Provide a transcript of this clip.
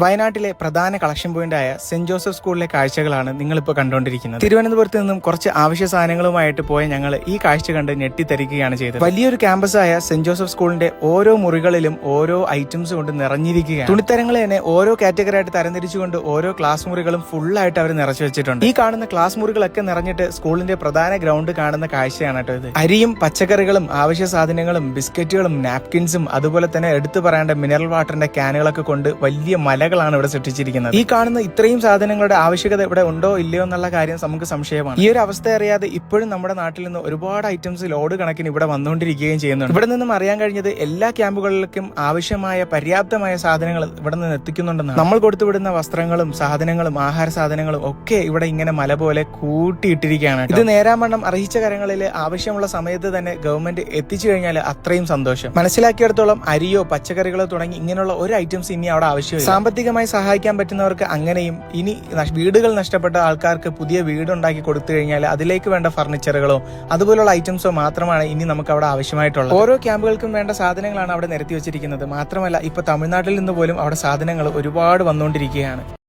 വയനാട്ടിലെ പ്രധാന collection പോയിന്റായ saint Joseph സ്കൂളിലെ കാഴ്ചകളാണ് നിങ്ങളിപ്പോൾ കണ്ടുകൊണ്ടിരിക്കുന്നത്. തിരുവനന്തപുരത്ത് നിന്നും കുറച്ച് ആവശ്യ സാധനങ്ങളുമായിട്ട് പോയ ഞങ്ങൾ ഈ കാഴ്ച കണ്ട് ഞെട്ടിത്തരിക്കുകയാണ് ചെയ്തത്. വലിയൊരു ക്യാമ്പസായ സെന്റ് ജോസഫ് സ്കൂളിന്റെ ഓരോ മുറികളിലും ഓരോ ഐറ്റംസ് കൊണ്ട് നിറഞ്ഞിരിക്കുകയാണ്. തുണിത്തരങ്ങൾ തന്നെ ഓരോ കാറ്റഗറി ആയിട്ട് തരംതിരിച്ചുകൊണ്ട് ഓരോ ക്ലാസ് മുറികളും ഫുള്ളായിട്ട് അവർ നിറച്ചു വെച്ചിട്ടുണ്ട്. ഈ കാണുന്ന ക്ലാസ് മുറികളൊക്കെ നിറഞ്ഞിട്ട് സ്കൂളിന്റെ പ്രധാന ഗ്രൗണ്ട് കാണുന്ന കാഴ്ചയാണ് കേട്ടോ ഇത്. അരിയും പച്ചക്കറികളും ആവശ്യ സാധനങ്ങളും ബിസ്ക്കറ്റുകളും നാപ്കിൻസും അതുപോലെ തന്നെ എടുത്തു പറയേണ്ട മിനറൽ വാട്ടറിന്റെ ക്യാനുകളൊക്കെ കൊണ്ട് വലിയ മലകളാണ് ഇവിടെ സൃഷ്ടിച്ചിരിക്കുന്നത്. ഈ കാണുന്ന ഇത്രയും സാധനങ്ങളുടെ ആവശ്യകത ഇവിടെ ഉണ്ടോ ഇല്ലയോ എന്നുള്ള കാര്യം നമുക്ക് സംശയമാണ്. ഈ ഒരു അവസ്ഥ അറിയാതെ ഇപ്പോഴും നമ്മുടെ നാട്ടിൽ നിന്ന് ഒരുപാട് ഐറ്റംസ് ലോഡ് കണക്കിന് ഇവിടെ വന്നുകൊണ്ടിരിക്കുകയും ചെയ്യുന്നുണ്ട്. ഇവിടെ നിന്നും അറിയാൻ കഴിഞ്ഞത് എല്ലാ ക്യാമ്പുകളിലേക്കും ആവശ്യമായ പര്യാപ്തമായ സാധനങ്ങൾ ഇവിടെ നിന്ന് എത്തിക്കുന്നുണ്ടെന്നാണ്. നമ്മൾ കൊടുത്തുവിടുന്ന വസ്ത്രങ്ങളും സാധനങ്ങളും ആഹാര സാധനങ്ങളും ഒക്കെ ഇവിടെ ഇങ്ങനെ മല പോലെ കൂട്ടിയിട്ടിരിക്കുകയാണ്. ഇത് നേരാമണ്ണം അർഹിച്ച കരങ്ങളിൽ ആവശ്യമുള്ള സമയത്ത് തന്നെ ഗവൺമെന്റ് എത്തിച്ചു കഴിഞ്ഞാൽ അത്രയും സന്തോഷം. മനസ്സിലാക്കിയിടത്തോളം അരിയോ പച്ചക്കറികളോ തുടങ്ങി ഇങ്ങനെയുള്ള ഒരു ഐറ്റംസ് ഇനി അവിടെ ആവശ്യമില്ല. സാമ്പത്തികമായി സഹായിക്കാൻ പറ്റുന്നവർക്ക് അങ്ങനെയും, ഇനി വീടുകൾ നഷ്ടപ്പെട്ട ആൾക്കാർക്ക് പുതിയ വീടുണ്ടാക്കി കൊടുത്തു കഴിഞ്ഞാൽ അതിലേക്ക് വേണ്ട ഫർണിച്ചറുകളോ അതുപോലുള്ള ഐറ്റംസോ മാത്രമാണ് ഇനി നമുക്ക് അവിടെ ആവശ്യമായിട്ടുള്ളത്. ഓരോ ക്യാമ്പുകൾക്കും വേണ്ട സാധനങ്ങളാണ് അവിടെ നിരത്തി വെച്ചിരിക്കുന്നത്. മാത്രമല്ല ഇപ്പൊ തമിഴ്നാട്ടിൽ നിന്ന് പോലും അവിടെ സാധനങ്ങൾ ഒരുപാട് വന്നുകൊണ്ടിരിക്കുകയാണ്.